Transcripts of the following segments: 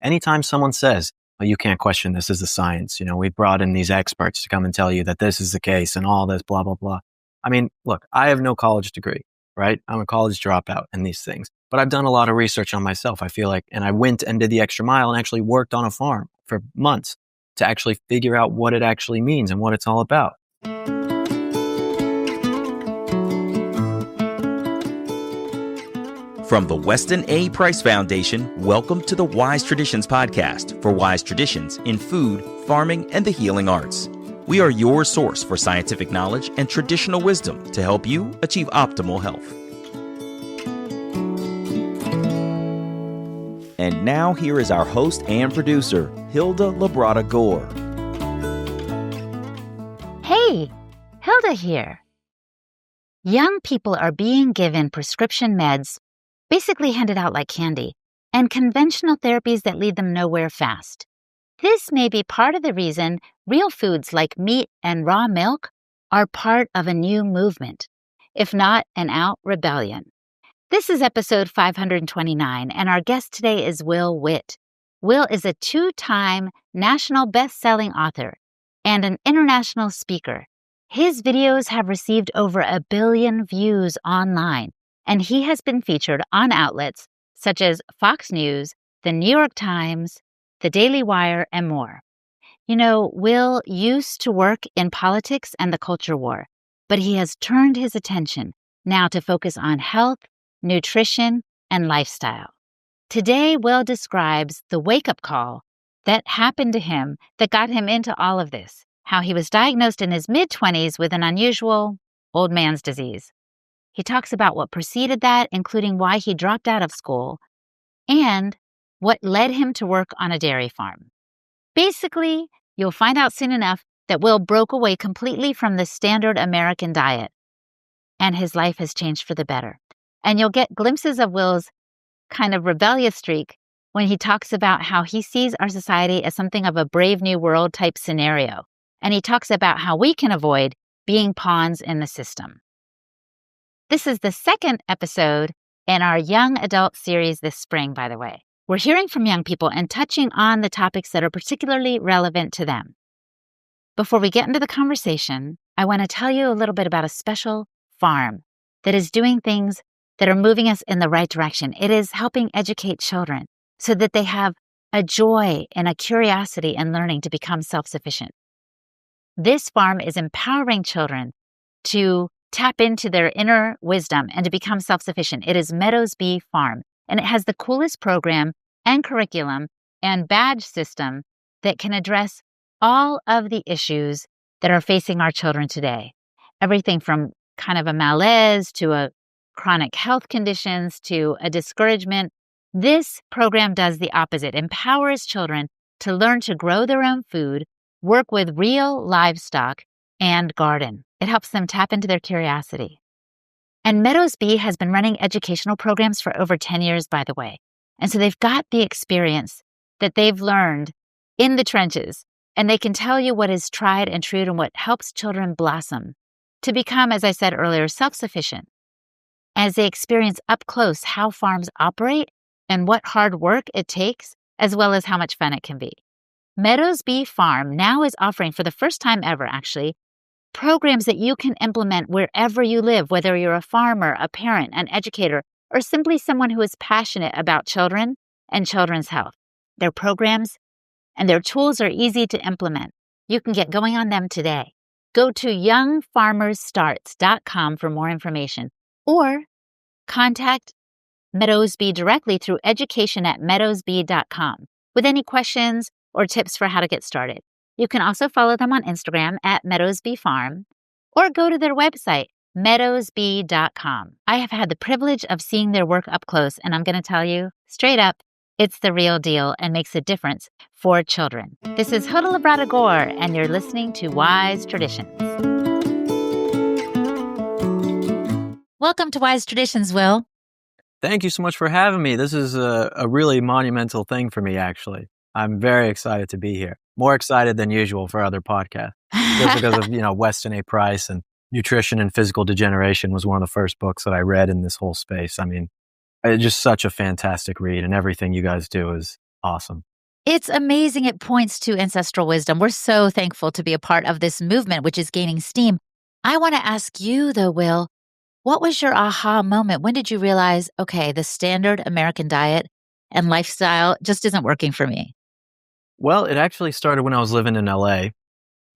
anytime someone says, oh, you can't question this as a science, we brought in these experts to come and tell you that this is the case and all this, blah, blah, blah. I mean, look, I have no college degree, right? I'm a college dropout and these things, but I've done a lot of research on myself, I feel like, and I went and did the extra mile and actually worked on a farm for months to actually figure out what it actually means and what it's all about. From the Weston A. Price Foundation, welcome to the Wise Traditions podcast for wise traditions in food, farming, and the healing arts. We are your source for scientific knowledge and traditional wisdom to help you achieve optimal health. And now here is our host and producer, Hilda Labrada Gore. Hey, Hilda here. Young people are being given prescription meds, basically handed out like candy, and conventional therapies that lead them nowhere fast. This may be part of the reason real foods like meat and raw milk are part of a new movement, if not an out rebellion. This is episode 529, and our guest today is Will Witt. Will is a 2-time national best-selling author and an international speaker. His videos have received over 1 billion views online, and he has been featured on outlets such as Fox News, The New York Times, The Daily Wire, and more. Will used to work in politics and the culture war, but he has turned his attention now to focus on health, nutrition, and lifestyle. Today, Will describes the wake-up call that happened to him that got him into all of this, how he was diagnosed in his mid-20s with an unusual old man's disease. He talks about what preceded that, including why he dropped out of school, and what led him to work on a dairy farm. Basically, you'll find out soon enough that Will broke away completely from the standard American diet, and his life has changed for the better. And you'll get glimpses of Will's kind of rebellious streak when he talks about how he sees our society as something of a Brave New World type scenario. And he talks about how we can avoid being pawns in the system. This is the second episode in our young adult series this spring, by the way. We're hearing from young people and touching on the topics that are particularly relevant to them. Before we get into the conversation, I want to tell you a little bit about a special farm that is doing things that are moving us in the right direction. It is helping educate children so that they have a joy and a curiosity in learning to become self-sufficient. This farm is empowering children to tap into their inner wisdom and to become self-sufficient. It is Meadows Bee Farm, and it has the coolest program and curriculum and badge system that can address all of the issues that are facing our children today. Everything from kind of a malaise to a chronic health conditions to a discouragement. This program does the opposite, empowers children to learn to grow their own food, work with real livestock, and garden. It helps them tap into their curiosity. And Meadows Bee has been running educational programs for over 10 years, by the way. And so they've got the experience that they've learned in the trenches, and they can tell you what is tried and true and what helps children blossom to become, as I said earlier, self-sufficient, as they experience up close how farms operate and what hard work it takes, as well as how much fun it can be. Meadows Bee Farm now is offering, for the first time ever actually, programs that you can implement wherever you live, whether you're a farmer, a parent, an educator, or simply someone who is passionate about children and children's health. Their programs and their tools are easy to implement. You can get going on them today. Go to youngfarmersstarts.com for more information, or contact Meadows Bee directly through education@meadowsbee.com with any questions or tips for how to get started. You can also follow them on Instagram @MeadowsBeeFarm or go to their website, meadowsbee.com. I have had the privilege of seeing their work up close, and I'm going to tell you straight up, it's the real deal and makes a difference for children. This is Hilda Labrada Gore, and you're listening to Wise Traditions. Welcome to Wise Traditions, Will. Thank you so much for having me. This is a really monumental thing for me, actually. I'm very excited to be here. More excited than usual for other podcasts. Just because of, Weston A. Price, and Nutrition and Physical Degeneration was one of the first books that I read in this whole space. I mean, it's just such a fantastic read, and everything you guys do is awesome. It's amazing. It points to ancestral wisdom. We're so thankful to be a part of this movement, which is gaining steam. I want to ask you, though, Will, what was your aha moment? When did you realize, okay, the standard American diet and lifestyle just isn't working for me? Well, it actually started when I was living in LA.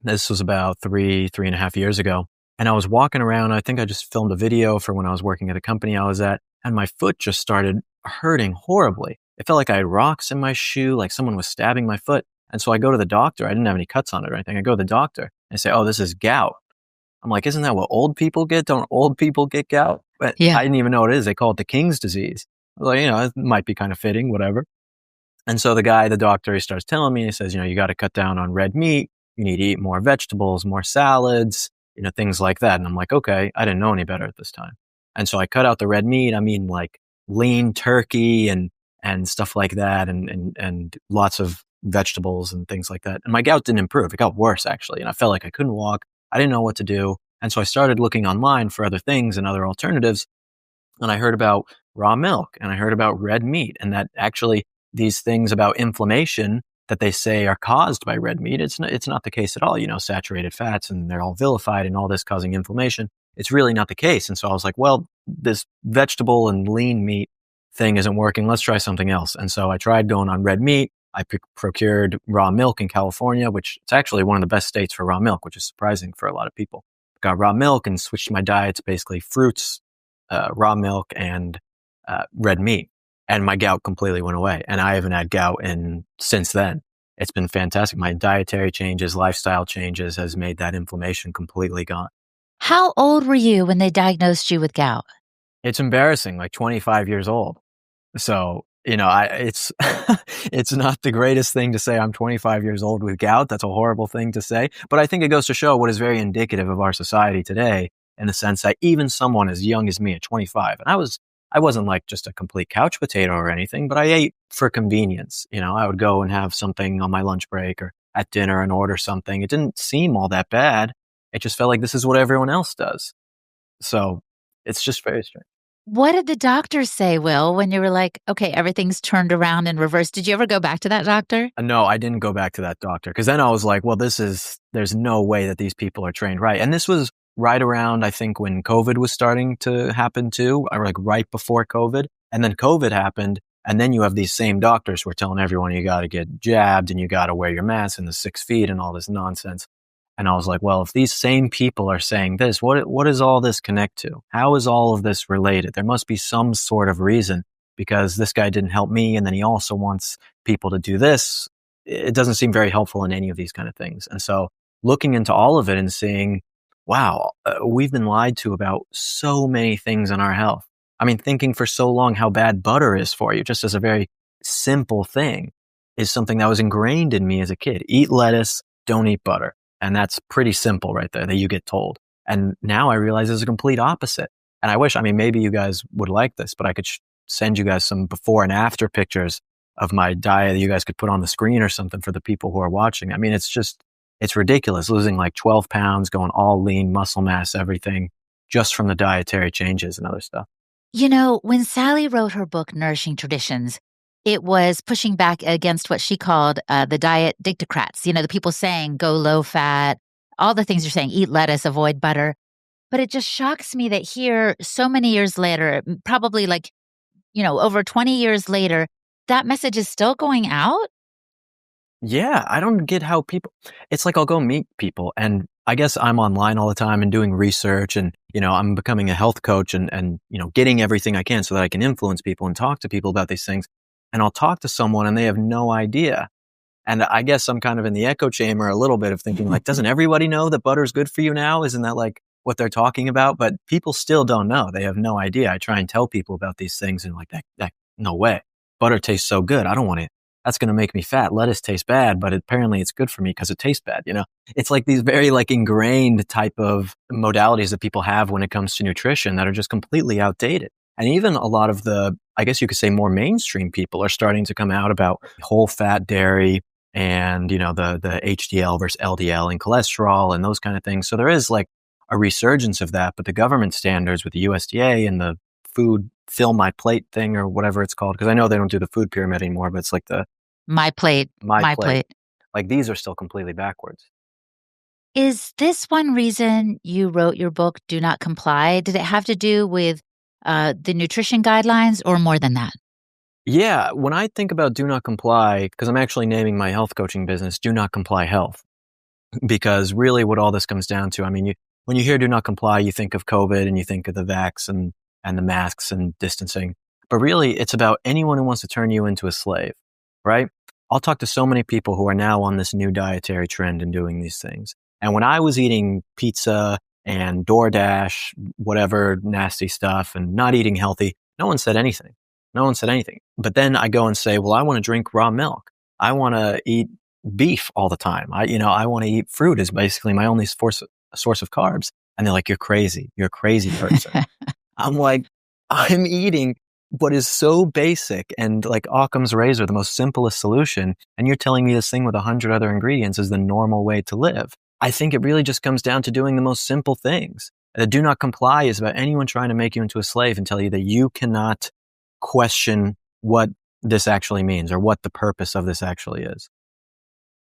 This was about 3.5 years ago. And I was walking around. I think I just filmed a video for when I was working at a company I was at, and my foot just started hurting horribly. It felt like I had rocks in my shoe, like someone was stabbing my foot. And so I go to the doctor. I didn't have any cuts on it or anything. I go to the doctor and say, oh, this is gout. I'm like, isn't that what old people get? Don't old people get gout? But Yeah. I didn't even know what it is. They call it the king's disease. I was like, it might be kind of fitting, whatever. And so the doctor, he starts telling me, he says, you got to cut down on red meat. You need to eat more vegetables, more salads, things like that. And I'm like, okay, I didn't know any better at this time. And so I cut out the red meat. I mean, like lean turkey and stuff like that, and lots of vegetables and things like that. And my gout didn't improve. It got worse, actually. And I felt like I couldn't walk. I didn't know what to do. And so I started looking online for other things and other alternatives. And I heard about raw milk and I heard about red meat, and that actually these things about inflammation that they say are caused by red meat, it's not the case at all. Saturated fats, and they're all vilified and all this causing inflammation. It's really not the case. And so I was like, well, this vegetable and lean meat thing isn't working. Let's try something else. And so I tried going on red meat. I procured raw milk in California, which it's actually one of the best states for raw milk, which is surprising for a lot of people. Got raw milk and switched my diet to basically fruits, raw milk, and red meat. And my gout completely went away. And I haven't had gout since then. It's been fantastic. My dietary changes, lifestyle changes has made that inflammation completely gone. How old were you when they diagnosed you with gout? It's embarrassing, like 25 years old. So, it's it's not the greatest thing to say I'm 25 years old with gout. That's a horrible thing to say. But I think it goes to show what is very indicative of our society today, in the sense that even someone as young as me at 25, and I wasn't like just a complete couch potato or anything, but I ate for convenience. I would go and have something on my lunch break or at dinner and order something. It didn't seem all that bad. It just felt like this is what everyone else does. So it's just very strange. What did the doctor say, Will, when you were like, okay, everything's turned around and reversed? Did you ever go back to that doctor? No, I didn't go back to that doctor, because then I was like, well, there's no way that these people are trained right. And this was right around, I think, when COVID was starting to happen too, or like right before COVID. And then COVID happened. And then you have these same doctors who are telling everyone you got to get jabbed and you got to wear your mask and the 6 feet and all this nonsense. And I was like, well, if these same people are saying this, what does all this connect to? How is all of this related? There must be some sort of reason, because this guy didn't help me. And then he also wants people to do this. It doesn't seem very helpful in any of these kind of things. And so looking into all of it and seeing, wow, we've been lied to about so many things in our health. I mean, thinking for so long how bad butter is for you, just as a very simple thing, is something that was ingrained in me as a kid. Eat lettuce, don't eat butter. And that's pretty simple right there that you get told. And now I realize it's a complete opposite. And I wish, maybe you guys would like this, but I could send you guys some before and after pictures of my diet that you guys could put on the screen or something for the people who are watching. It's ridiculous, losing like 12 pounds, going all lean, muscle mass, everything, just from the dietary changes and other stuff. When Sally wrote her book, Nourishing Traditions, it was pushing back against what she called the diet dictrats, the people saying go low fat, all the things you're saying, eat lettuce, avoid butter. But it just shocks me that here, so many years later, probably over 20 years later, that message is still going out. Yeah, I don't get how it's like I'll go meet people, and I guess I'm online all the time and doing research, and, I'm becoming a health coach and getting everything I can so that I can influence people and talk to people about these things. And I'll talk to someone and they have no idea. And I guess I'm kind of in the echo chamber a little bit of thinking like, doesn't everybody know that butter is good for you now? Isn't that like what they're talking about? But people still don't know. They have no idea. I try and tell people about these things and like that no way. Butter tastes so good. I don't want it. That's going to make me fat. Lettuce tastes bad, but apparently it's good for me because it tastes bad. It's like these very like ingrained type of modalities that people have when it comes to nutrition that are just completely outdated. And even a lot of the, I guess you could say, more mainstream people are starting to come out about whole fat dairy and, the HDL versus LDL and cholesterol and those kind of things. So there is like a resurgence of that, but the government standards with the USDA and the food fill my plate thing or whatever it's called, because I know they don't do the food pyramid anymore, but it's like the My plate, my my plate. plate. Like these are still completely backwards. Is this one reason you wrote your book, Do Not Comply? Did it have to do with the nutrition guidelines or more than that? Yeah, when I think about do not comply, because I'm actually naming my health coaching business Do Not Comply Health, because really what all this comes down to, I mean, when you hear do not comply, you think of COVID and you think of the vax and the masks and distancing. But really, it's about anyone who wants to turn you into a slave, right? I'll talk to so many people who are now on this new dietary trend and doing these things. And when I was eating pizza and DoorDash, whatever nasty stuff, and not eating healthy, no one said anything. No one said anything. But then I go and say, well, I want to drink raw milk. I want to eat beef all the time. I want to eat fruit is basically my only source of carbs. And they're like, you're crazy. You're a crazy person. I'm like, I'm eating what is so basic and like Occam's razor, the most simplest solution. And you're telling me this thing with 100 other ingredients is the normal way to live. I think it really just comes down to doing the most simple things. The do not comply is about anyone trying to make you into a slave and tell you that you cannot question what this actually means or what the purpose of this actually is.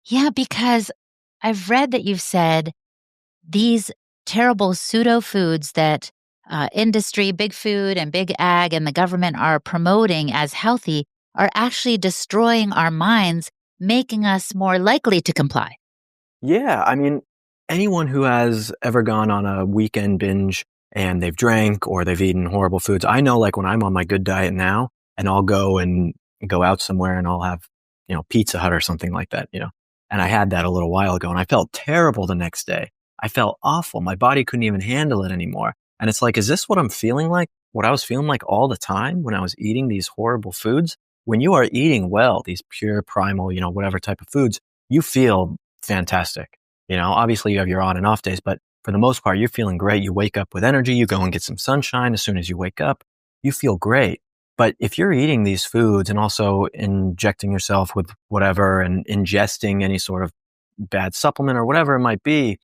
Yeah, because I've read that you've said these terrible pseudo foods that industry, big food and big ag and the government are promoting as healthy are actually destroying our minds, making us more likely to comply. Yeah, I mean, anyone who has ever gone on a weekend binge and they've drank or they've eaten horrible foods, I know like when I'm on my good diet now and I'll go out somewhere and I'll have, Pizza Hut or something like that, and I had that a little while ago and I felt terrible the next day. I felt awful. My body couldn't even handle it anymore. And it's like, is this what I'm feeling like? What I was feeling like all the time when I was eating these horrible foods? When you are eating well, these pure primal, whatever type of foods, you feel fantastic. Obviously you have your on and off days, but for the most part, you're feeling great. You wake up with energy. You go and get some sunshine as soon as you wake up. You feel great. But if you're eating these foods and also injecting yourself with whatever and ingesting any sort of bad supplement or whatever it might be,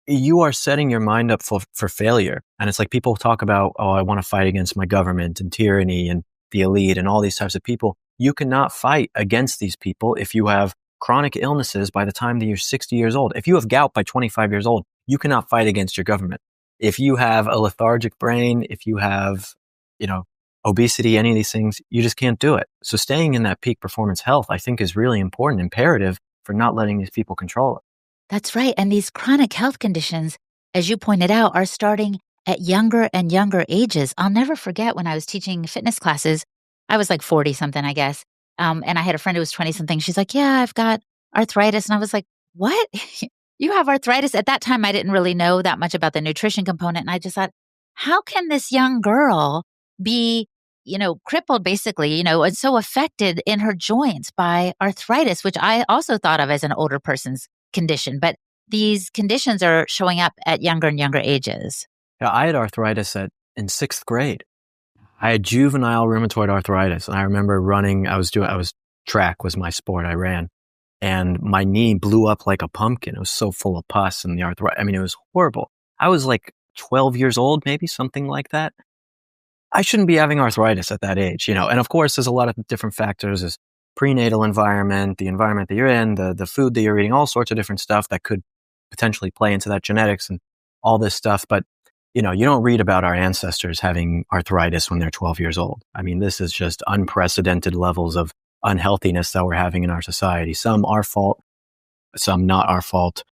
you are setting your mind up for failure. And it's like people talk about, oh, I want to fight against my government and tyranny and the elite and all these types of people. You cannot fight against these people if you have chronic illnesses by the time that you're 60 years old. If you have gout by 25 years old, you cannot fight against your government. If you have a lethargic brain, if you have, obesity, any of these things, you just can't do it. So staying in that peak performance health, I think is really important, imperative for not letting these people control it. That's right. And these chronic health conditions, as you pointed out, are starting at younger and younger ages. I'll never forget when I was teaching fitness classes, I was like 40 something, I guess. And I had a friend who was 20 something. She's like, yeah, I've got arthritis. And I was like, what? You have arthritis? At that time, I didn't really know that much about the nutrition component. And I just thought, how can this young girl be, crippled basically, and so affected in her joints by arthritis, which I also thought of as an older person's condition. But these conditions are showing up at younger and younger ages. Yeah, I had arthritis in sixth grade. I had juvenile rheumatoid arthritis. And I remember running, track was my sport. I ran and my knee blew up like a pumpkin. It was so full of pus and the arthritis. I mean, it was horrible. I was like 12 years old, maybe something like that. I shouldn't be having arthritis at that age, And of course, there's a lot of different factors. There's prenatal environment, the environment that you're in, the food that you're eating, all sorts of different stuff that could potentially play into that genetics and all this stuff. But, you don't read about our ancestors having arthritis when they're 12 years old. I mean, this is just unprecedented levels of unhealthiness that we're having in our society. Some our fault, some not our fault.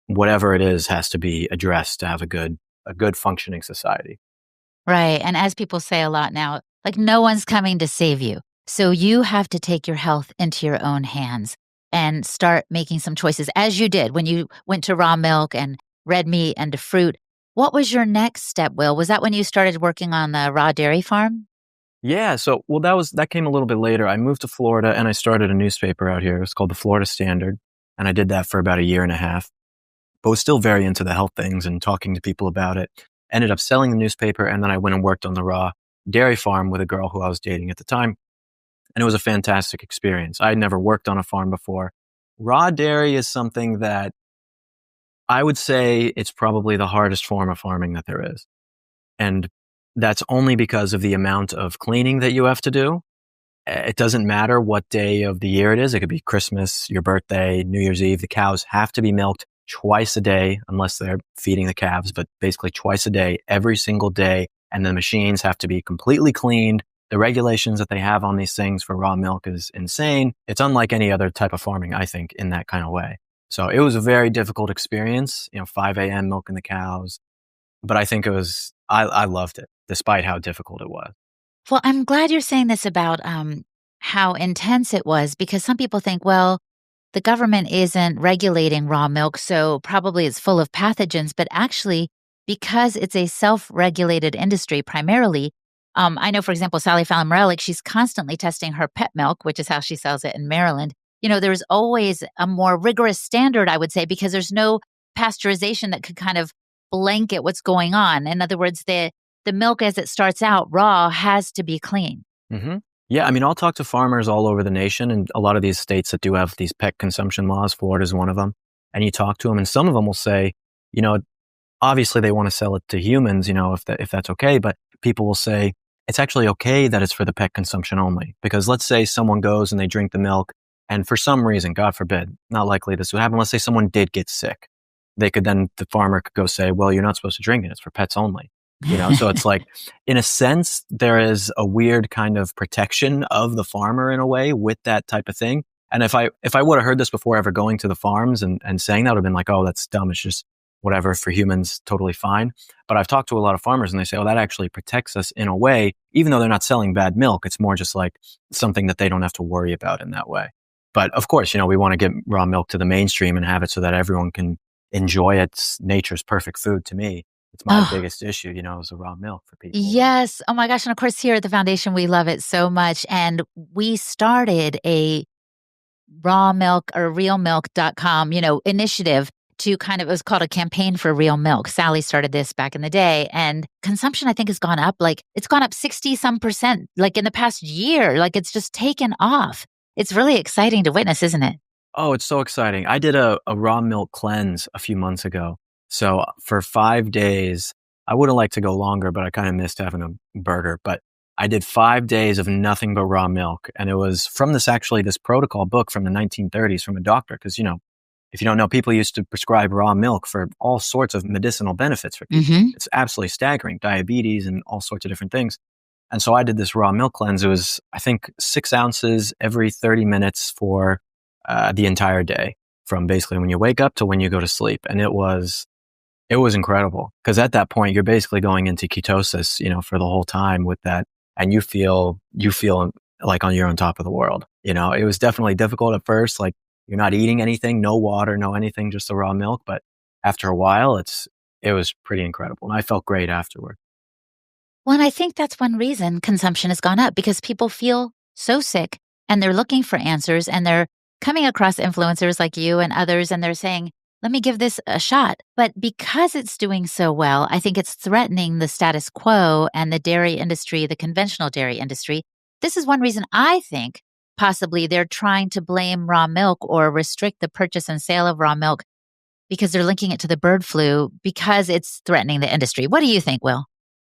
Whatever it is has to be addressed to have a good functioning society. Right. And as people say a lot now, like no one's coming to save you. So you have to take your health into your own hands and start making some choices, as you did when you went to raw milk and red meat and to fruit. What was your next step, Will? Was that when you started working on the raw dairy farm? Yeah. So, that came a little bit later. I moved to Florida and I started a newspaper out here. It's called the Florida Standard. And I did that for about a year and a half, but was still very into the health things and talking to people about it. Ended up selling the newspaper. And then I went and worked on the raw dairy farm with a girl who I was dating at the time. And it was a fantastic experience. I had never worked on a farm before. Raw dairy is something that I would say it's probably the hardest form of farming that there is. And that's only because of the amount of cleaning that you have to do It doesn't matter what day of the year it is. It could be Christmas, your birthday, New Year's Eve. The cows have to be milked twice a day, unless they're feeding the calves, but basically twice a day, every single day. And the machines have to be completely cleaned. The regulations that they have on these things for raw milk is insane. It's unlike any other type of farming, I think, in that kind of way. So it was a very difficult experience, 5 a.m. milking the cows. But I think I loved it, despite how difficult it was. Well, I'm glad you're saying this about how intense it was, because some people think, well, the government isn't regulating raw milk, so probably it's full of pathogens. But actually, because it's a self-regulated industry primarily, I know, for example, Sally Fallon Morellic, she's constantly testing her pet milk, which is how she sells it in Maryland. There's always a more rigorous standard, I would say, because there's no pasteurization that could kind of blanket what's going on. In other words, the milk as it starts out raw has to be clean. Mm-hmm. Yeah, I mean, I'll talk to farmers all over the nation, and a lot of these states that do have these pet consumption laws, Florida is one of them, and you talk to them, and some of them will say, obviously they want to sell it to humans, if that's okay, but people will say, it's actually okay that it's for the pet consumption only. Because let's say someone goes and they drink the milk, and for some reason, God forbid, not likely this would happen, let's say someone did get sick. The farmer could go say, well, you're not supposed to drink it, it's for pets only. So it's like, in a sense, there is a weird kind of protection of the farmer in a way with that type of thing. And if I would have heard this before ever going to the farms and saying that, I would have been like, oh, that's dumb. It's just whatever, for humans, totally fine. But I've talked to a lot of farmers and they say, oh, that actually protects us in a way, even though they're not selling bad milk. It's more just like something that they don't have to worry about in that way. But of course, we want to get raw milk to the mainstream and have it so that everyone can enjoy it. It's nature's perfect food to me. It's my biggest issue, is the raw milk for people. Yes. Oh my gosh. And of course, here at the foundation, we love it so much. And we started a raw milk or realmilk.com, initiative to it was called a campaign for real milk. Sally started this back in the day, and consumption, I think, has gone up. It's gone up 60 some percent, in the past year. It's just taken off. It's really exciting to witness, isn't it? Oh, it's so exciting. I did a raw milk cleanse a few months ago. So for 5 days, I would have liked to go longer, but I kind of missed having a burger. But I did 5 days of nothing but raw milk. And it was from this protocol book from the 1930s from a doctor. Because, if you don't know, people used to prescribe raw milk for all sorts of medicinal benefits for people. Mm-hmm. It's absolutely staggering, diabetes and all sorts of different things. And so I did this raw milk cleanse. It was, I think, 6 ounces every 30 minutes for the entire day, from basically when you wake up to when you go to sleep. And it was incredible, because at that point you're basically going into ketosis, for the whole time with that, and you feel like you're on top of the world. It was definitely difficult at first, like you're not eating anything, no water, no anything, just the raw milk. But after a while, it was pretty incredible, and I felt great afterward. Well, and I think that's one reason consumption has gone up, because people feel so sick and they're looking for answers, and they're coming across influencers like you and others, and they're saying, let me give this a shot. But because it's doing so well, I think it's threatening the status quo and the dairy industry, the conventional dairy industry. This is one reason I think possibly they're trying to blame raw milk or restrict the purchase and sale of raw milk, because they're linking it to the bird flu, because it's threatening the industry. What do you think, Will?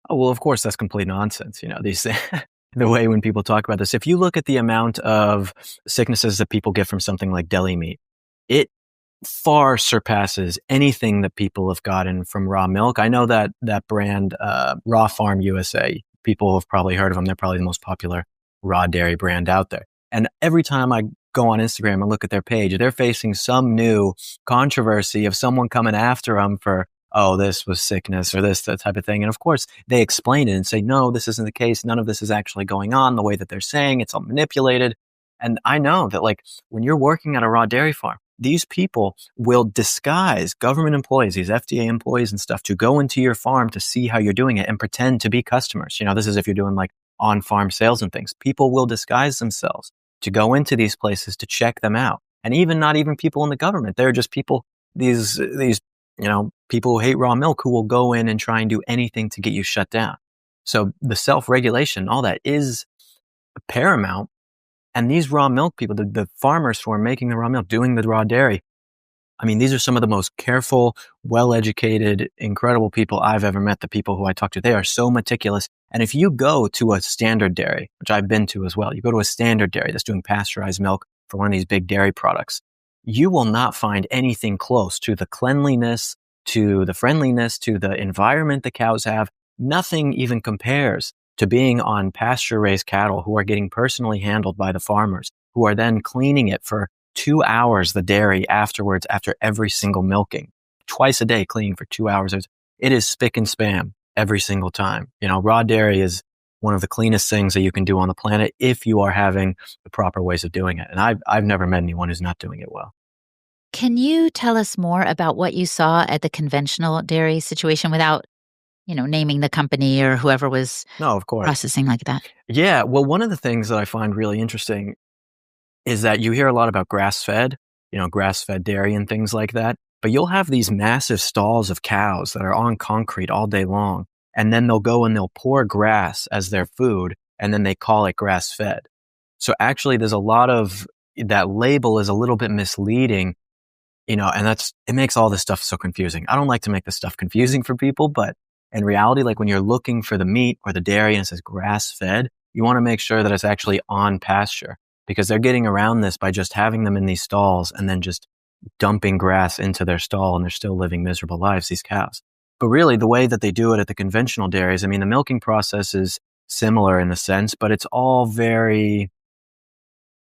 Oh, well, of course, that's complete nonsense. These the way when people talk about this, if you look at the amount of sicknesses that people get from something like deli meat, it far surpasses anything that people have gotten from raw milk. I know that brand, Raw Farm USA, people have probably heard of them. They're probably the most popular raw dairy brand out there. And every time I go on Instagram and look at their page, they're facing some new controversy of someone coming after them for, oh, this was sickness or that type of thing. And of course, they explain it and say, no, this isn't the case. None of this is actually going on the way that they're saying. It's all manipulated. And I know that when you're working at a raw dairy farm, these people will disguise government employees, these FDA employees and stuff, to go into your farm to see how you're doing it and pretend to be customers. This is if you're doing on-farm sales and things. People will disguise themselves to go into these places to check them out. And not even people in the government. They're just people, these people who hate raw milk, who will go in and try and do anything to get you shut down. So the self-regulation, all that is paramount. And these raw milk people, the farmers who are making the raw milk, doing the raw dairy, I mean, these are some of the most careful, well-educated, incredible people I've ever met, the people who I talk to. They are so meticulous. And if you go to a standard dairy, which I've been to as well, you go to a standard dairy that's doing pasteurized milk for one of these big dairy products, you will not find anything close to the cleanliness, to the friendliness, to the environment the cows have. Nothing even compares to being on pasture-raised cattle who are getting personally handled by the farmers, who are then cleaning it for 2 hours, the dairy afterwards, after every single milking, twice a day cleaning for 2 hours. It is spick and spam every single time. Raw dairy is one of the cleanest things that you can do on the planet if you are having the proper ways of doing it. And I've never met anyone who's not doing it well. Can you tell us more about what you saw at the conventional dairy situation without, naming the company or whoever was No, of course. processing like that? Yeah. Well, one of the things that I find really interesting is that you hear a lot about grass-fed dairy and things like that. But you'll have these massive stalls of cows that are on concrete all day long. And then they'll go and they'll pour grass as their food. And then they call it grass-fed. So actually there's a lot of that label is a little bit misleading, and it makes all this stuff so confusing. I don't like to make this stuff confusing for people, but in reality, like when you're looking for the meat or the dairy and it says grass-fed, you want to make sure that it's actually on pasture, because they're getting around this by just having them in these stalls and then just dumping grass into their stall, and they're still living miserable lives, these cows. But really, the way that they do it at the conventional dairies, I mean, the milking process is similar in the sense, but it's all very,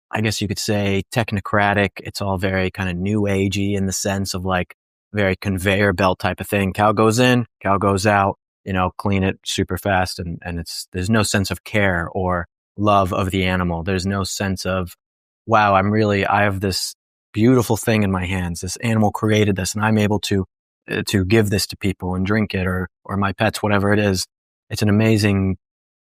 I guess you could say, technocratic. It's all very kind of new agey in the sense of like very conveyor belt type of thing. Cow goes in, cow goes out, clean it super fast. And there's no sense of care or love of the animal. There's no sense of, wow, I have this beautiful thing in my hands. This animal created this and I'm able to give this to people and drink it or my pets, whatever it is. It's an amazing,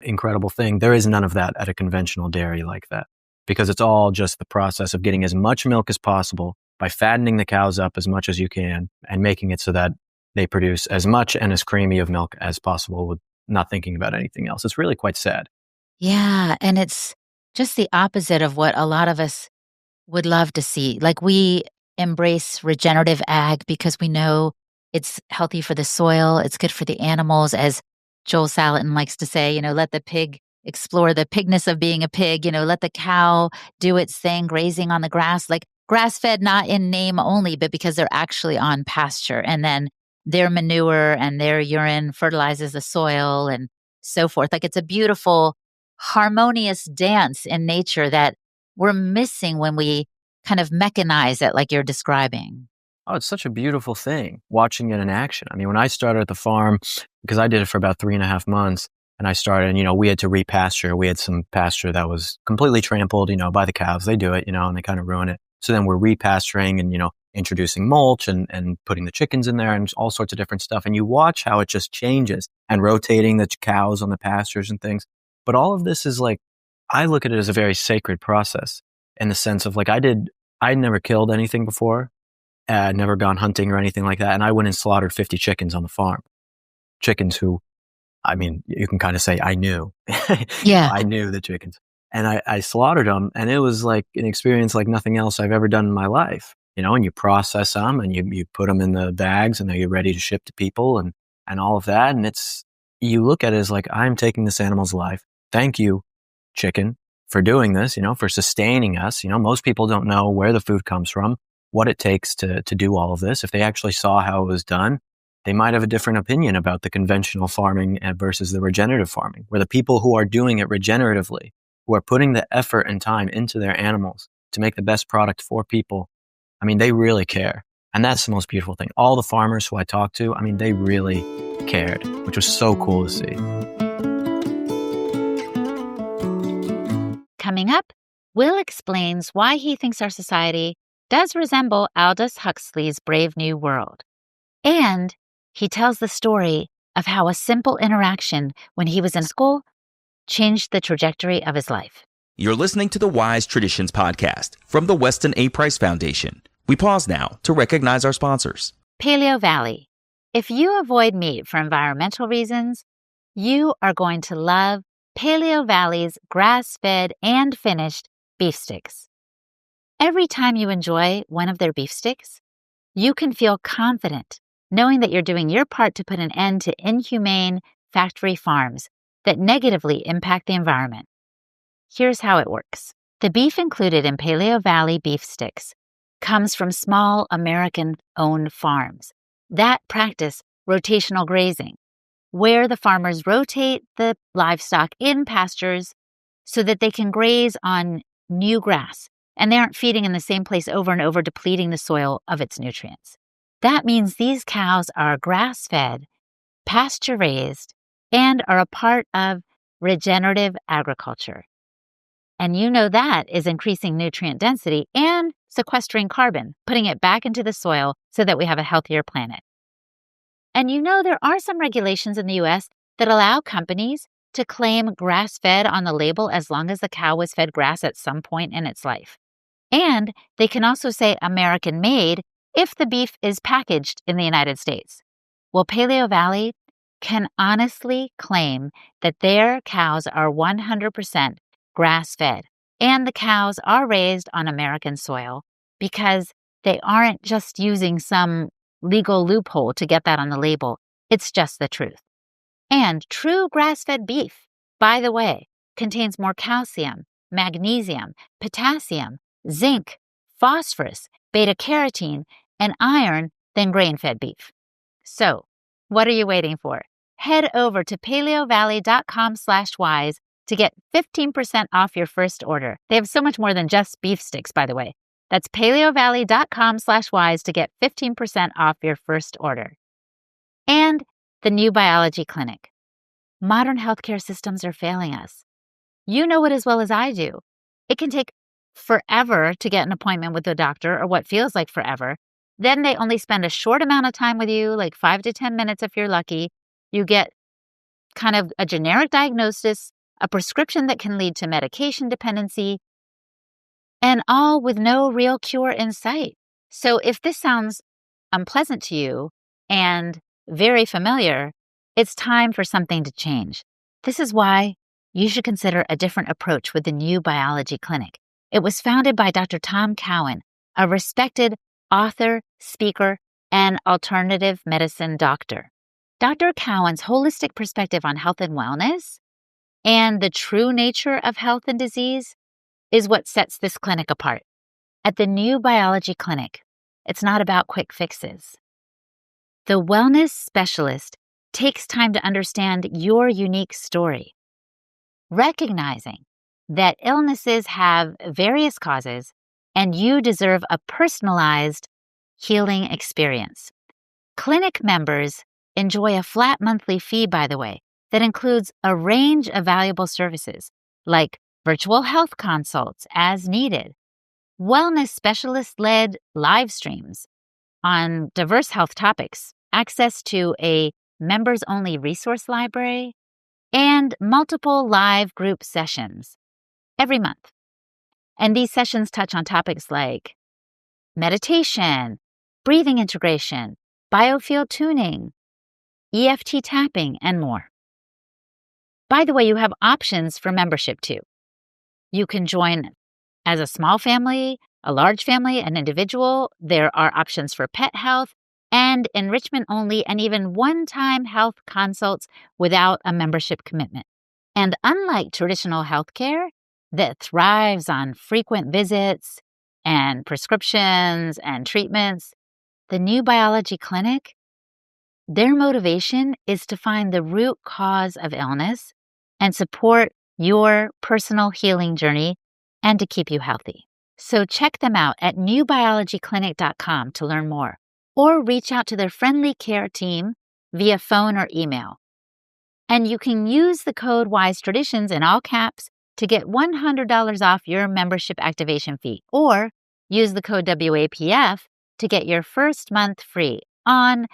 incredible thing. There is none of that at a conventional dairy like that, because it's all just the process of getting as much milk as possible by fattening the cows up as much as you can and making it so that they produce as much and as creamy of milk as possible with not thinking about anything else. It's really quite sad. Yeah. And it's just the opposite of what a lot of us would love to see. Like, we embrace regenerative ag because we know it's healthy for the soil. It's good for the animals. As Joel Salatin likes to say, let the pig explore the pigness of being a pig, let the cow do its thing, grazing on the grass, like grass-fed, not in name only, but because they're actually on pasture. And then their manure and their urine fertilizes the soil and so forth. Like, it's a beautiful, harmonious dance in nature that we're missing when we kind of mechanize it like you're describing. Oh, it's such a beautiful thing watching it in action. I mean, when I started at the farm, because I did it for about 3.5 months, and I started, we had to repasture. We had some pasture that was completely trampled, by the cows. They do it, and they kind of ruin it. So then we're repasturing and, introducing mulch and putting the chickens in there and all sorts of different stuff. And you watch how it just changes and rotating the cows on the pastures and things. But all of this is like, I look at it as a very sacred process in the sense of like, I'd never killed anything before. Never gone hunting or anything like that. And I went and slaughtered 50 chickens on the farm. Chickens who, I mean, you can kind of say I knew. Yeah. I knew the chickens. And I slaughtered them. And it was like an experience like nothing else I've ever done in my life. And you process them and you put them in the bags and then you're ready to ship to people and all of that. And you look at it as like, I'm taking this animal's life. Thank you, chicken, for doing this, for sustaining us. Most people don't know where the food comes from, what it takes to do all of this. If they actually saw how it was done, they might have a different opinion about the conventional farming versus the regenerative farming, where the people who are doing it regeneratively, who are putting the effort and time into their animals to make the best product for people, I mean, they really care. And that's the most beautiful thing. All the farmers who I talked to, I mean, they really cared, which was so cool to see. Coming up, Will explains why he thinks our society does resemble Aldous Huxley's Brave New World. And he tells the story of how a simple interaction when he was in school changed the trajectory of his life. You're listening to the Wise Traditions podcast from the Weston A. Price Foundation. We pause now to recognize our sponsors. Paleo Valley. If you avoid meat for environmental reasons, you are going to love Paleo Valley's grass-fed and finished beef sticks. Every time you enjoy one of their beef sticks, you can feel confident knowing that you're doing your part to put an end to inhumane factory farms that negatively impact the environment. Here's how it works. The beef included in Paleo Valley beef sticks comes from small American-owned farms that practice rotational grazing, where the farmers rotate the livestock in pastures so that they can graze on new grass, and they aren't feeding in the same place over and over, depleting the soil of its nutrients. That means these cows are grass-fed, pasture-raised, and are a part of regenerative agriculture. And you know that is increasing nutrient density and sequestering carbon, putting it back into the soil so that we have a healthier planet. And you know there are some regulations in the U.S. that allow companies to claim grass-fed on the label as long as the cow was fed grass at some point in its life. And they can also say American-made if the beef is packaged in the United States. Well, Paleo Valley can honestly claim that their cows are 100% grass-fed, and the cows are raised on American soil because they aren't just using some legal loophole to get that on the label. It's just the truth. And true grass-fed beef, by the way, contains more calcium, magnesium, potassium, zinc, phosphorus, beta-carotene, and iron than grain-fed beef. So, what are you waiting for? Head over to paleovalley.com/wise to get 15% off your first order. They have so much more than just beef sticks, by the way. That's paleovalley.com/wise to get 15% off your first order. And the new biology clinic. Modern healthcare systems are failing us. You know it as well as I do. It can take forever to get an appointment with a doctor, or what feels like forever. Then they only spend a short amount of time with you, like 5 to 10 minutes if you're lucky. You get kind of a generic diagnosis, a prescription that can lead to medication dependency, and all with no real cure in sight. So if this sounds unpleasant to you and very familiar, it's time for something to change. This is why you should consider a different approach with the new biology clinic. It was founded by Dr. Tom Cowan, a respected author, speaker, and alternative medicine doctor. Dr. Cowan's holistic perspective on health and wellness and the true nature of health and disease is what sets this clinic apart. At the new biology clinic, it's not about quick fixes. The wellness specialist takes time to understand your unique story, recognizing that illnesses have various causes and you deserve a personalized healing experience. Clinic members enjoy a flat monthly fee, by the way, that includes a range of valuable services like virtual health consults as needed, wellness specialist-led live streams on diverse health topics, access to a members-only resource library, and multiple live group sessions every month. And these sessions touch on topics like meditation, breathing integration, biofield tuning, EFT tapping, and more. By the way, you have options for membership too. You can join as a small family, a large family, an individual. There are options for pet health and enrichment only, and even one-time health consults without a membership commitment. And unlike traditional healthcare that thrives on frequent visits and prescriptions and treatments, the new biology clinic, their motivation is to find the root cause of illness and support your personal healing journey and to keep you healthy. So check them out at newbiologyclinic.com to learn more, or reach out to their friendly care team via phone or email. And you can use the code WISETRADITIONS in all caps to get $100 off your membership activation fee, or use the code WAPF to get your first month free on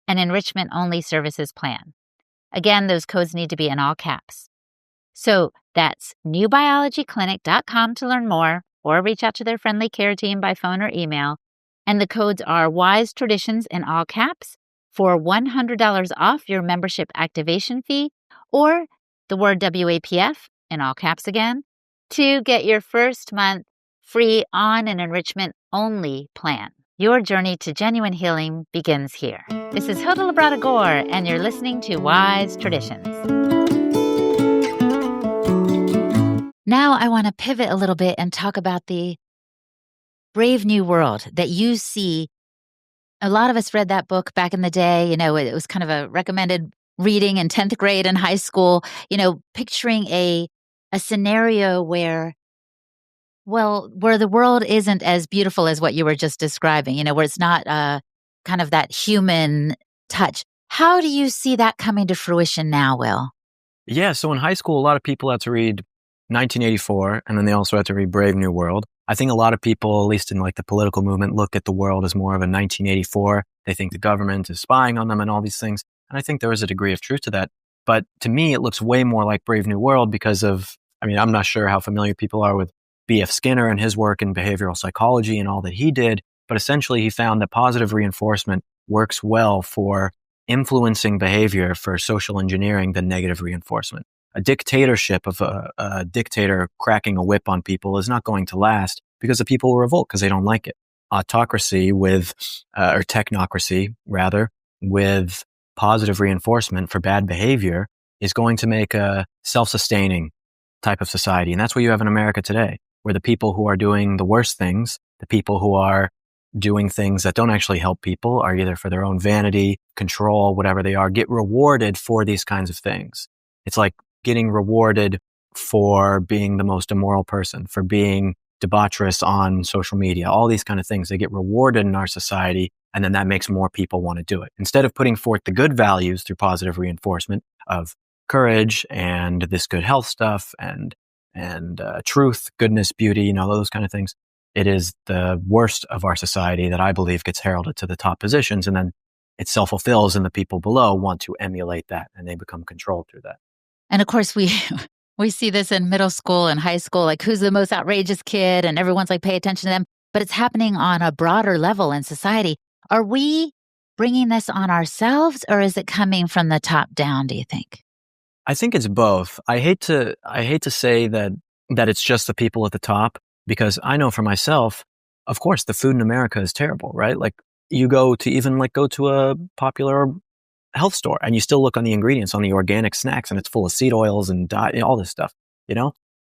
an enrichment-only services plan. Again, those codes need to be in all caps. So that's newbiologyclinic.com to learn more, or reach out to their friendly care team by phone or email. And the codes are WISETRADITIONS in all caps for $100 off your membership activation fee, or the word WAPF in all caps again to get your first month free on an enrichment-only plan. Your journey to genuine healing begins here. This is Hilda Labrada Gore, and you're listening to Wise Traditions. Now I want to pivot a little bit and talk about the Brave New World that you see. A lot of us read that book back in the day. It was kind of a recommended reading in 10th grade and high school, picturing a scenario where the world isn't as beautiful as what you were just describing, where it's not kind of that human touch. How do you see that coming to fruition now, Will? Yeah, so in high school, a lot of people had to read 1984, and then they also had to read Brave New World. I think a lot of people, at least in like the political movement, look at the world as more of a 1984. They think the government is spying on them and all these things. And I think there is a degree of truth to that. But to me, it looks way more like Brave New World because of, I'm not sure how familiar people are with B.F. Skinner and his work in behavioral psychology and all that he did. But essentially, he found that positive reinforcement works well for influencing behavior for social engineering than negative reinforcement. A dictatorship of a dictator cracking a whip on people is not going to last because the people will revolt because they don't like it. Autocracy or technocracy rather, with positive reinforcement for bad behavior is going to make a self-sustaining type of society. And that's what you have in America today, where the people who are doing the worst things, the people who are doing things that don't actually help people are either for their own vanity, control, whatever they are, get rewarded for these kinds of things. It's like getting rewarded for being the most immoral person, for being debaucherous on social media, all these kind of things. They get rewarded in our society, and then that makes more people want to do it. Instead of putting forth the good values through positive reinforcement of courage and this good health stuff and truth, goodness, beauty, those kind of things, it is the worst of our society that I believe gets heralded to the top positions, and then it self-fulfills and the people below want to emulate that and they become controlled through that. And of course, we see this in middle school and high school, like who's the most outrageous kid, and everyone's like, pay attention to them. But it's happening on a broader level in society. Are we bringing this on ourselves, or is it coming from the top down, do you think? I think it's both. I hate to say that it's just the people at the top, because I know for myself, of course, the food in America is terrible, right? Like you go to a popular health store and you still look on the ingredients on the organic snacks and it's full of seed oils and all this stuff,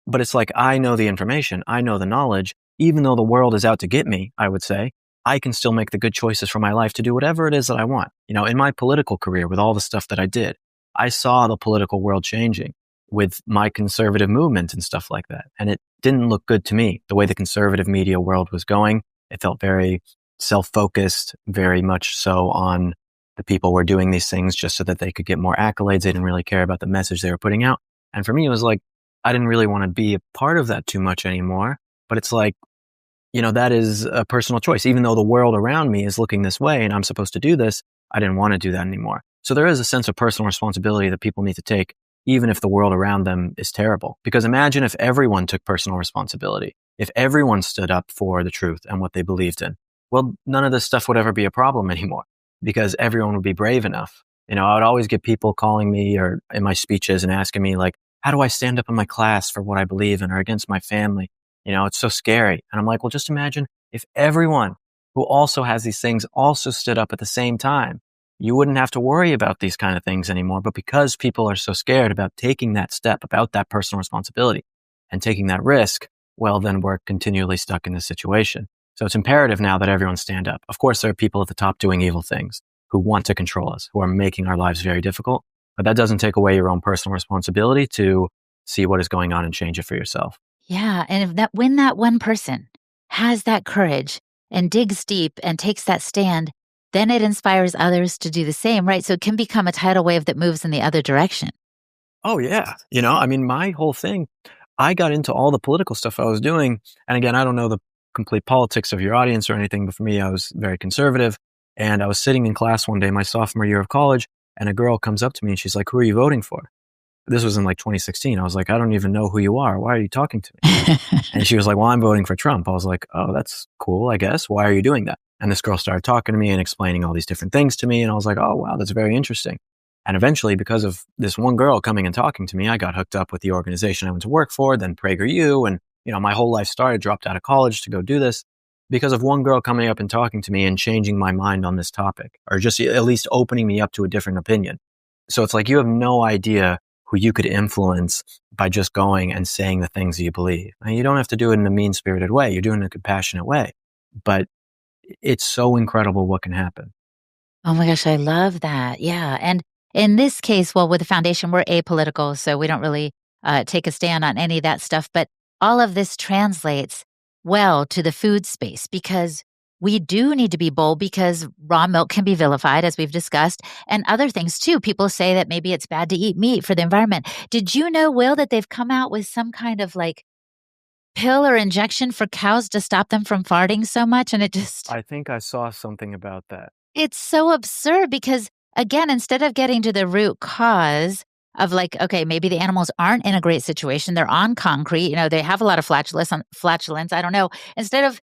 But it's like, I know the information, I know the knowledge, even though the world is out to get me, I would say, I can still make the good choices for my life to do whatever it is that I want. In my political career with all the stuff that I did, I saw the political world changing with my conservative movement and stuff like that. And it didn't look good to me, the way the conservative media world was going. It felt very self-focused, very much so on the people were doing these things just so that they could get more accolades. They didn't really care about the message they were putting out. And for me, it was like, I didn't really want to be a part of that too much anymore. But it's like, that is a personal choice. Even though the world around me is looking this way and I'm supposed to do this, I didn't want to do that anymore. So there is a sense of personal responsibility that people need to take, even if the world around them is terrible. Because imagine if everyone took personal responsibility, if everyone stood up for the truth and what they believed in. Well, none of this stuff would ever be a problem anymore, because everyone would be brave enough. I would always get people calling me or in my speeches and asking me like, how do I stand up in my class for what I believe in or against my family? It's so scary. And I'm like, well, just imagine if everyone who also has these things also stood up at the same time. You wouldn't have to worry about these kind of things anymore. But because people are so scared about taking that step, about that personal responsibility and taking that risk, well, then we're continually stuck in this situation. So it's imperative now that everyone stand up. Of course, there are people at the top doing evil things who want to control us, who are making our lives very difficult. But that doesn't take away your own personal responsibility to see what is going on and change it for yourself. Yeah. And when that one person has that courage and digs deep and takes that stand, then it inspires others to do the same, right? So it can become a tidal wave that moves in the other direction. Oh, yeah. My whole thing, I got into all the political stuff I was doing. And again, I don't know the complete politics of your audience or anything, but for me, I was very conservative. And I was sitting in class one day, my sophomore year of college, and a girl comes up to me and she's like, who are you voting for? This was in like 2016. I was like, I don't even know who you are. Why are you talking to me? And she was like, well, I'm voting for Trump. I was like, oh, that's cool, I guess. Why are you doing that? And this girl started talking to me and explaining all these different things to me. And I was like, oh, wow, that's very interesting. And eventually, because of this one girl coming and talking to me, I got hooked up with the organization I went to work for, then PragerU. And, my whole life started, dropped out of college to go do this. because of one girl coming up and talking to me and changing my mind on this topic, or just at least opening me up to a different opinion. So it's like you have no idea who you could influence by just going and saying the things that you believe. And you don't have to do it in a mean-spirited way. You're doing it in a compassionate way. But it's so incredible what can happen. Oh my gosh, I love that. Yeah. And in this case, well, with the foundation, we're apolitical, so we don't really take a stand on any of that stuff. But all of this translates well to the food space because we do need to be bold because raw milk can be vilified, as we've discussed, and other things too. People say that maybe it's bad to eat meat for the environment. Did you know, Will, that they've come out with some kind of like pill or injection for cows to stop them from farting so much? And it just, I think I saw something about that. it's so absurd because, again, instead of getting to the root cause of like, okay, maybe the animals aren't in a great situation, they're on concrete, they have a lot of flatulence, I don't know. Instead of,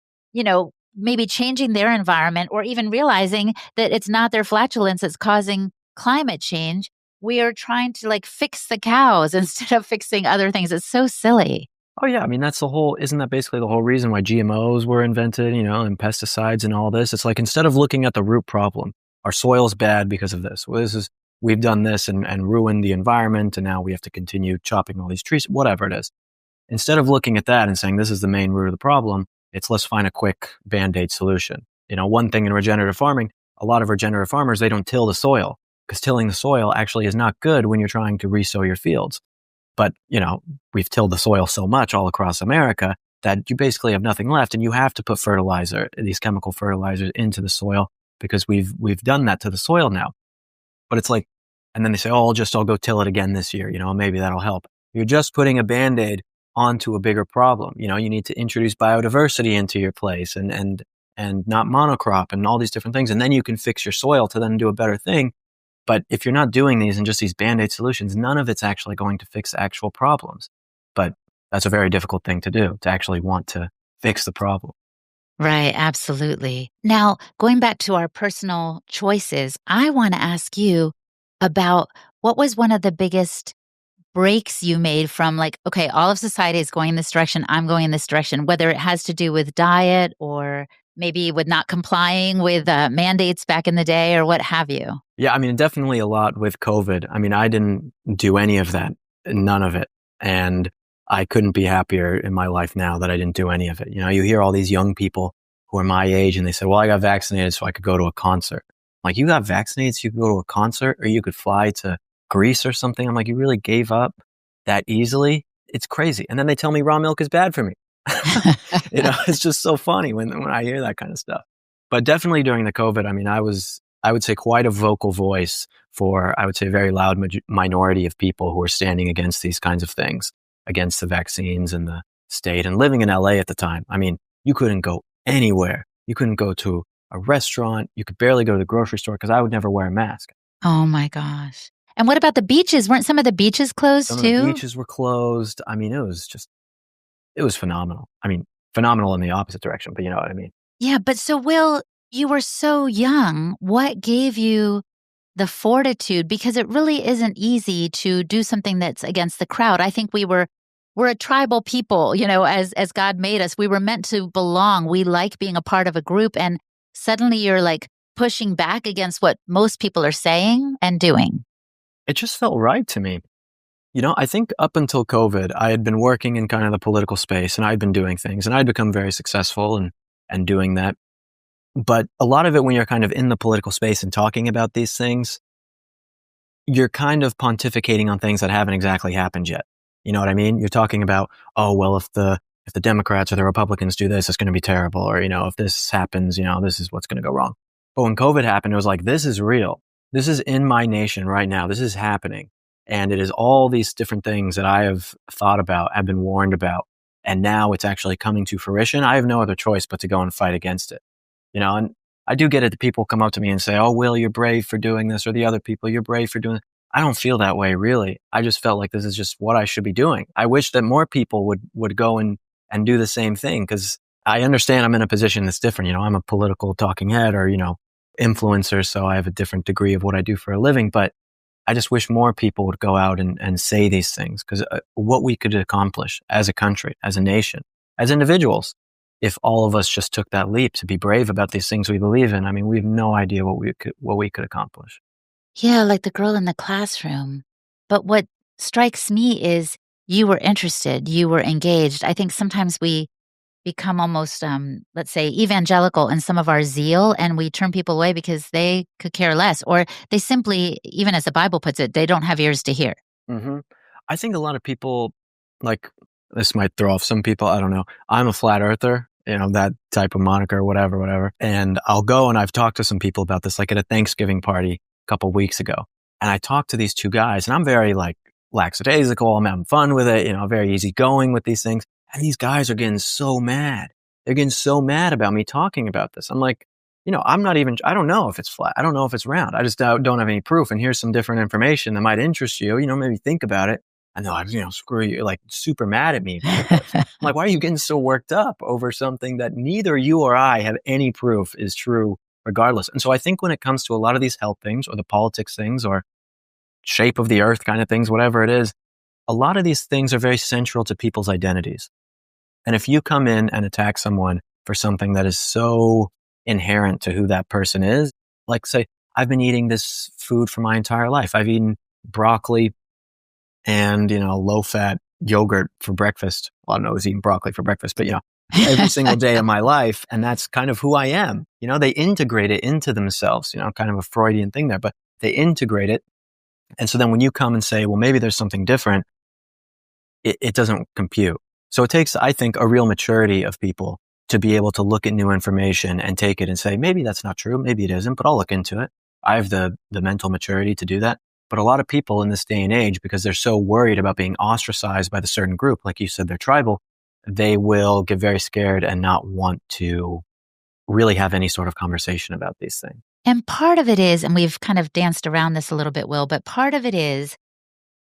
maybe changing their environment or even realizing that it's not their flatulence that's causing climate change, we are trying to like fix the cows instead of fixing other things. It's so silly. Oh yeah, I mean isn't that basically the whole reason why GMOs were invented, and pesticides and all this? It's like instead of looking at the root problem, our soil's bad because of this. Well, we've done this and ruined the environment, and now we have to continue chopping all these trees, whatever it is. Instead of looking at that and saying this is the main root of the problem, it's let's find a quick Band-Aid solution. One thing in regenerative farming, a lot of regenerative farmers, they don't till the soil because tilling the soil actually is not good when you're trying to resow your fields. But, we've tilled the soil so much all across America that you basically have nothing left, and you have to put these chemical fertilizers into the soil because we've done that to the soil now. But it's like, and then they say, oh, I'll go till it again this year, maybe that'll help. You're just putting a Band-Aid onto a bigger problem. You need to introduce biodiversity into your place and not monocrop and all these different things. And then you can fix your soil to then do a better thing. But if you're not doing these and just these Band-Aid solutions, none of it's actually going to fix actual problems. But that's a very difficult thing to do, to actually want to fix the problem. Right, absolutely. Now, going back to our personal choices, I want to ask you about what was one of the biggest breaks you made from like, okay, all of society is going in this direction, I'm going in this direction, whether it has to do with diet or maybe with not complying with mandates back in the day or what have you? Yeah, I mean, definitely a lot with COVID. I mean, I didn't do any of that, none of it. And I couldn't be happier in my life now that I didn't do any of it. You hear all these young people who are my age and they say, well, I got vaccinated so I could go to a concert. Like, you got vaccinated so you could go to a concert or you could fly to Greece or something? I'm like, you really gave up that easily? It's crazy. And then they tell me raw milk is bad for me. It's just so funny when I hear that kind of stuff. But definitely during the COVID, I mean, I would say quite a vocal voice for, I would say, a very loud minority of people who are standing against these kinds of things, against the vaccines and the state. And living in LA at the time, I mean, you couldn't go anywhere. You couldn't go to a restaurant. You could barely go to the grocery store because I would never wear a mask. Oh my gosh. And what about the beaches? Weren't some of the beaches closed Some too? of the beaches were closed. I mean, it was phenomenal. I mean, phenomenal in the opposite direction, but you know what I mean? Yeah, but so Will, you were so young. What gave you the fortitude? Because it really isn't easy to do something that's against the crowd. I think we're a tribal people, as God made us. We were meant to belong. We like being a part of a group. And suddenly you're like pushing back against what most people are saying and doing. It just felt right to me. I think up until COVID, I had been working in kind of the political space and I'd been doing things and I'd become very successful and doing that. But a lot of it, when you're kind of in the political space and talking about these things, you're kind of pontificating on things that haven't exactly happened yet. You know what I mean? You're talking about, oh, well, if the Democrats or the Republicans do this, it's going to be terrible. Or, if this happens, this is what's going to go wrong. But when COVID happened, it was like, this is real. This is in my nation right now. This is happening. And it is all these different things that I have thought about, I've been warned about. And now it's actually coming to fruition. I have no other choice but to go and fight against it. And I do get it that people come up to me and say, oh, Will, you're brave for doing this, or the other people, you're brave for doing it. I don't feel that way, really. I just felt like this is just what I should be doing. I wish that more people would go and do the same thing, because I understand I'm in a position that's different. I'm a political talking head or, influencer, so I have a different degree of what I do for a living. But I just wish more people would go out and say these things, because what we could accomplish as a country, as a nation, as individuals, if all of us just took that leap to be brave about these things we believe in, I mean, we have no idea what we could accomplish. Yeah, like the girl in the classroom. But what strikes me is you were interested, you were engaged. I think sometimes we become almost, let's say, evangelical in some of our zeal, and we turn people away because they could care less, or they simply, even as the Bible puts it, they don't have ears to hear. hmm I think a lot of people, like, this might throw off some people. I don't know. I'm a flat earther, that type of moniker, whatever. And I'll go, and I've talked to some people about this, like at a Thanksgiving party a couple weeks ago. And I talked to these two guys, and I'm very like lackadaisical. I'm having fun with it, very easygoing with these things. And these guys are getting so mad. They're getting so mad about me talking about this. I'm like, I don't know if it's flat. I don't know if it's round. I just don't have any proof. And here's some different information that might interest you, maybe think about it. And they're like, screw you, like super mad at me. I'm like, why are you getting so worked up over something that neither you or I have any proof is true regardless? And so I think when it comes to a lot of these health things or the politics things or shape of the earth kind of things, whatever it is, a lot of these things are very central to people's identities. And if you come in and attack someone for something that is so inherent to who that person is, like say, I've been eating this food for my entire life. I've eaten broccoli and, low-fat yogurt for breakfast. Well, I don't know, I was eating broccoli for breakfast, but, every single day of my life. And that's kind of who I am. They integrate it into themselves, kind of a Freudian thing there, but they integrate it. And so then when you come and say, well, maybe there's something different, it doesn't compute. So it takes, I think, a real maturity of people to be able to look at new information and take it and say, maybe that's not true. Maybe it isn't, but I'll look into it. I have the mental maturity to do that. But a lot of people in this day and age, because they're so worried about being ostracized by the certain group, like you said, they're tribal, they will get very scared and not want to really have any sort of conversation about these things. And part of it is, and we've kind of danced around this a little bit, Will, but part of it is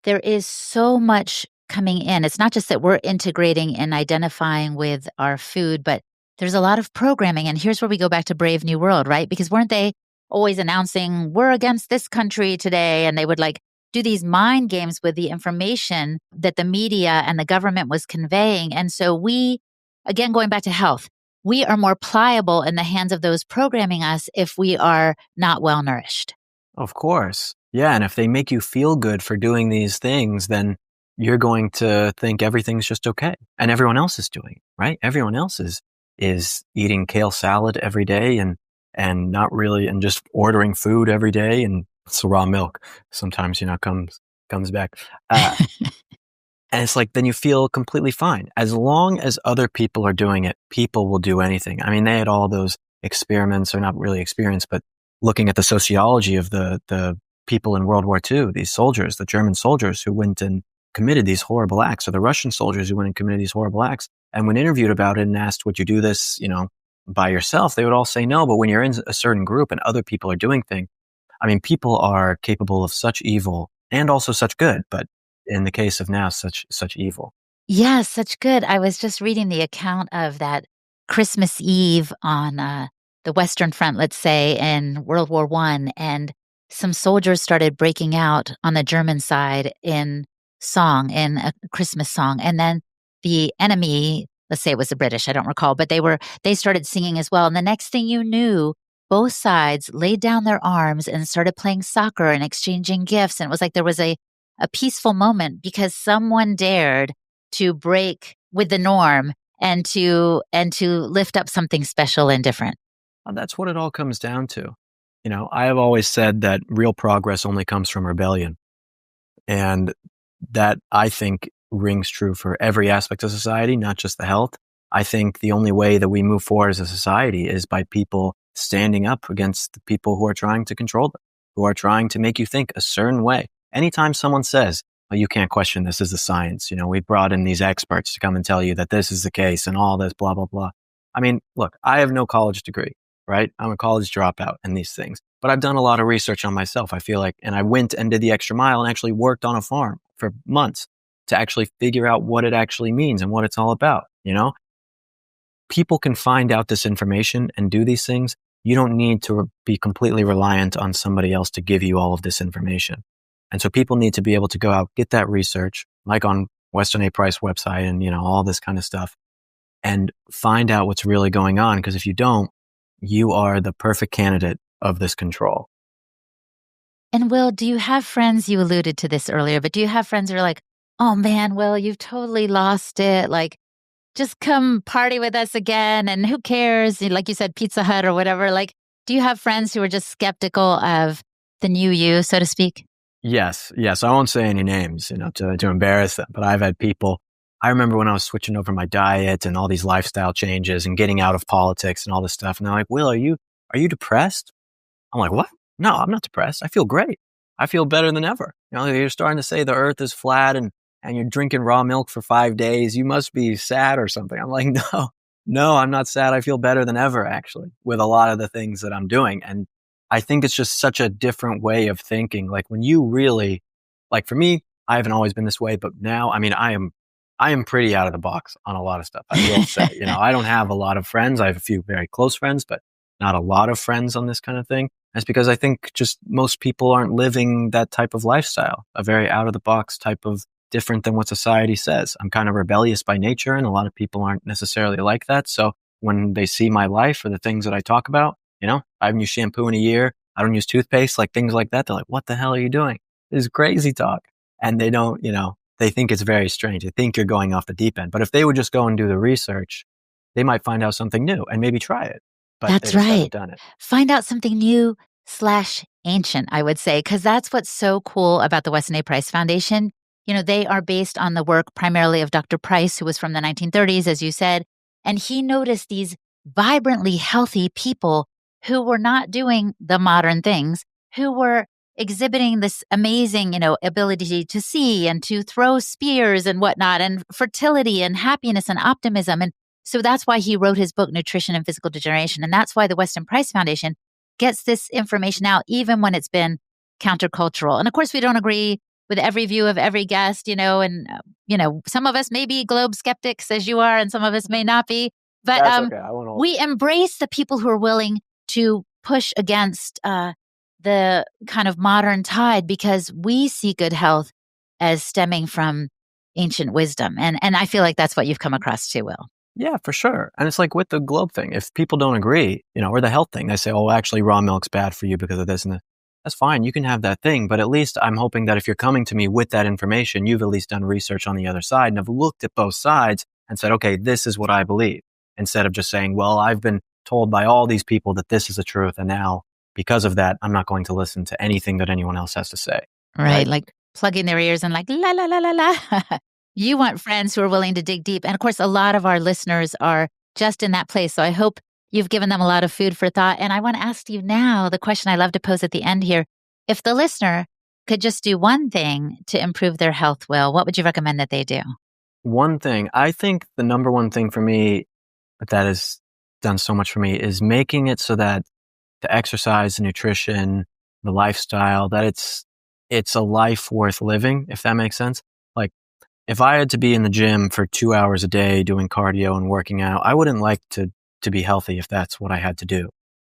there is so much coming in. It's not just that we're integrating and identifying with our food, but there's a lot of programming. And here's where we go back to Brave New World, right? Because weren't they always announcing, we're against this country today? And they would like do these mind games with the information that the media and the government was conveying. And so we, again, going back to health, we are more pliable in the hands of those programming us if we are not well nourished. Of course. Yeah. And if they make you feel good for doing these things, then you're going to think everything's just okay. And everyone else is doing it, right? Everyone else is eating kale salad every day and not really, and just ordering food every day. And it's raw milk sometimes, comes back. And it's like, then you feel completely fine. As long as other people are doing it, people will do anything. I mean, they had all those experiments, or not really experiments, but looking at the sociology of the people in World War II, these soldiers, the German soldiers who went and committed these horrible acts, or the Russian soldiers who went and committed these horrible acts. And when interviewed about it and asked, would you do this, by yourself? They would all say no. But when you're in a certain group and other people are doing things, I mean, people are capable of such evil and also such good, but in the case of now, such evil. Yeah, such good. I was just reading the account of that Christmas Eve on the Western Front, let's say, in World War I, and some soldiers started breaking out on the German side in a Christmas song. And then the enemy, let's say it was the British, I don't recall, but they started singing as well. And the next thing you knew, both sides laid down their arms and started playing soccer and exchanging gifts. And it was like there was a peaceful moment because someone dared to break with the norm and to lift up something special and different. Well, that's what it all comes down to. I have always said that real progress only comes from rebellion. And that, I think, rings true for every aspect of society, not just the health. I think the only way that we move forward as a society is by people standing up against the people who are trying to control them, who are trying to make you think a certain way. Anytime someone says, well, you can't question this is a science, we brought in these experts to come and tell you that this is the case and all this, blah, blah, blah. I mean, look, I have no college degree, right? I'm a college dropout in these things, but I've done a lot of research on myself, I feel like, and I went and did the extra mile and actually worked on a farm for months to actually figure out what it actually means and what it's all about, People can find out this information and do these things. You don't need to be completely reliant on somebody else to give you all of this information. And so people need to be able to go out, get that research, like on Weston A. Price website and, all this kind of stuff, and find out what's really going on. Because if you don't, you are the perfect candidate of this control. And Will, do you have friends, you alluded to this earlier, but do you have friends who are like, oh man, Will, you've totally lost it. Like, just come party with us again. And who cares? Like you said, Pizza Hut or whatever. Like, do you have friends who are just skeptical of the new you, so to speak? Yes. I won't say any names, to embarrass them, but I've had people. I remember when I was switching over my diet and all these lifestyle changes and getting out of politics and all this stuff. And they're like, Will, are you depressed? I'm like, what? No, I'm not depressed. I feel great. I feel better than ever. You're starting to say the earth is flat and you're drinking raw milk for 5 days. You must be sad or something. I'm like, no, I'm not sad. I feel better than ever, actually, with a lot of the things that I'm doing. And I think it's just such a different way of thinking. Like when you really, like for me, I haven't always been this way, but now, I mean, I am pretty out of the box on a lot of stuff. I will say, I don't have a lot of friends. I have a few very close friends, but not a lot of friends on this kind of thing. That's because I think just most people aren't living that type of lifestyle, a very out of the box type of different than what society says. I'm kind of rebellious by nature, and a lot of people aren't necessarily like that. So when they see my life or the things that I talk about, I haven't used shampoo in a year. I don't use toothpaste, like things like that. They're like, what the hell are you doing? This is crazy talk. And they don't, they think it's very strange. They think you're going off the deep end. But if they would just go and do the research, they might find out something new and maybe try it. But That's they just haven't right. done it. Find out something new / ancient, I would say, because that's what's so cool about the Wesson A. Price Foundation. They are based on the work primarily of Dr. Price, who was from the 1930s, as you said. And he noticed these vibrantly healthy people who were not doing the modern things, who were exhibiting this amazing, ability to see and to throw spears and whatnot, and fertility and happiness and optimism. And so that's why he wrote his book, Nutrition and Physical Degeneration. And that's why the Weston Price Foundation gets this information out, even when it's been countercultural. And of course, we don't agree with every view of every guest, and some of us may be globe skeptics as you are, and some of us may not be. But That's okay. I won't hold we embrace the people who are willing to push against the kind of modern tide, because we see good health as stemming from ancient wisdom. And I feel like that's what you've come across too, Will. Yeah, for sure. And it's like with the globe thing, if people don't agree, or the health thing, they say, oh, actually raw milk's bad for you because of this and that. That's fine. You can have that thing. But at least I'm hoping that if you're coming to me with that information, you've at least done research on the other side and have looked at both sides and said, okay, this is what I believe. Instead of just saying, well, I've been told by all these people that this is the truth. And now because of that, I'm not going to listen to anything that anyone else has to say. Right. Like plugging their ears and like, la, la, la, la, la. You want friends who are willing to dig deep. And of course, a lot of our listeners are just in that place. So I hope you've given them a lot of food for thought. And I want to ask you now the question I love to pose at the end here. If the listener could just do one thing to improve their health, Will, what would you recommend that they do? One thing, I think the number one thing for me that has done so much for me is making it so that the exercise, the nutrition, the lifestyle, that it's a life worth living, if that makes sense. Like if I had to be in the gym for 2 hours a day doing cardio and working out, I wouldn't like to be healthy if that's what I had to do.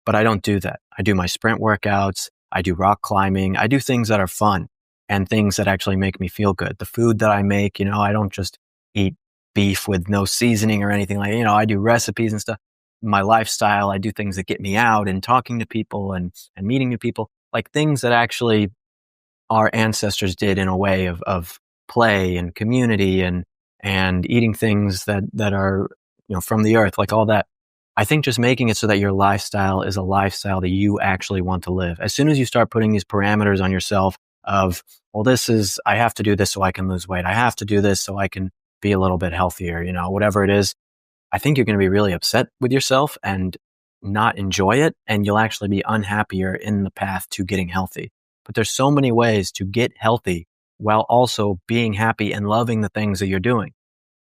But I don't do that. I do my sprint workouts. I do rock climbing. I do things that are fun and things that actually make me feel good. The food that I make, I don't just eat beef with no seasoning or anything like, I do recipes and stuff. My lifestyle, I do things that get me out and talking to people and meeting new people, like things that actually our ancestors did in a way of play and community and eating things that are, from the earth, like all that. I think just making it so that your lifestyle is a lifestyle that you actually want to live. As soon as you start putting these parameters on yourself of, well, I have to do this so I can lose weight. I have to do this so I can be a little bit healthier, whatever it is. I think you're going to be really upset with yourself and not enjoy it. And you'll actually be unhappier in the path to getting healthy. But there's so many ways to get healthy while also being happy and loving the things that you're doing.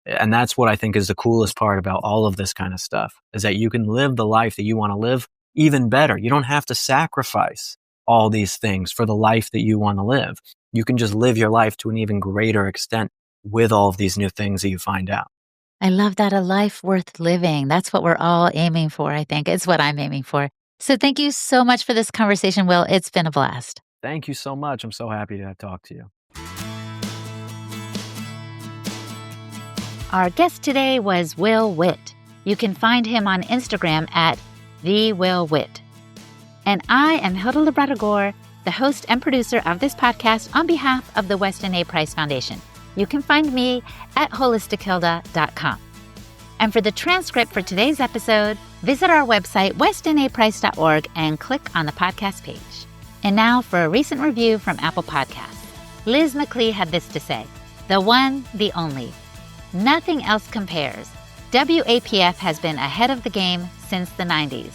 And that's what I think is the coolest part about all of this kind of stuff, is that you can live the life that you want to live even better. You don't have to sacrifice all these things for the life that you want to live. You can just live your life to an even greater extent with all of these new things that you find out. I love that. A life worth living. That's what we're all aiming for, I think. It's what I'm aiming for. So thank you so much for this conversation, Will. It's been a blast. Thank you so much. I'm so happy to talk to you. Our guest today was Will Witt. You can find him on Instagram at @TheWillWitt. And I am Hilda Labrador, the host and producer of this podcast on behalf of the Weston A. Price Foundation. You can find me at holistichilda.com. And for the transcript for today's episode, visit our website, westonaprice.org, and click on the podcast page. And now for a recent review from Apple Podcasts. Liz McClee had this to say, "The one, the only. Nothing else compares. WAPF has been ahead of the game since the 90s.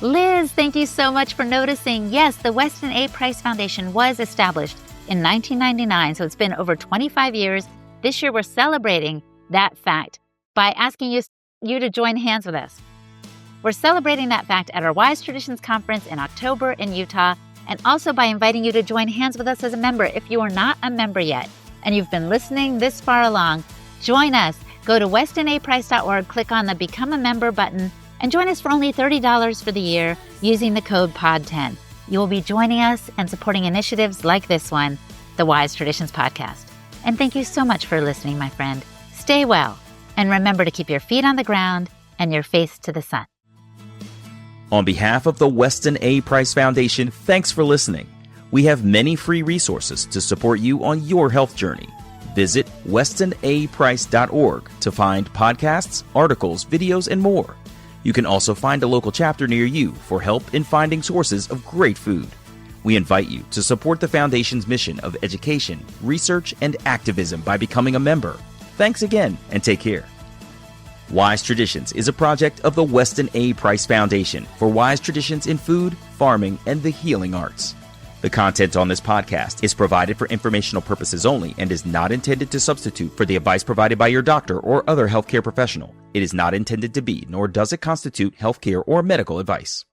Liz, thank you so much for noticing. Yes, the Weston A. Price Foundation was established in 1999, so it's been over 25 years. This year we're celebrating that fact by asking you to join hands with us. We're celebrating that fact at our Wise Traditions Conference in October in Utah, and also by inviting you to join hands with us as a member. If you are not a member yet and you've been listening this far along, join us. Go to westonaprice.org, click on the Become a Member button, and join us for only $30 for the year using the code POD10. You will be joining us and supporting initiatives like this one, the Wise Traditions Podcast. And thank you so much for listening, my friend. Stay well, and remember to keep your feet on the ground and your face to the sun. On behalf of the Weston A. Price Foundation, thanks for listening. We have many free resources to support you on your health journey. Visit westonaprice.org to find podcasts, articles, videos, and more. You can also find a local chapter near you for help in finding sources of great food. We invite you to support the Foundation's mission of education, research, and activism by becoming a member. Thanks again, and take care. Wise Traditions is a project of the Weston A. Price Foundation for wise traditions in food, farming, and the healing arts. The content on this podcast is provided for informational purposes only and is not intended to substitute for the advice provided by your doctor or other healthcare professional. It is not intended to be, nor does it constitute healthcare or medical advice.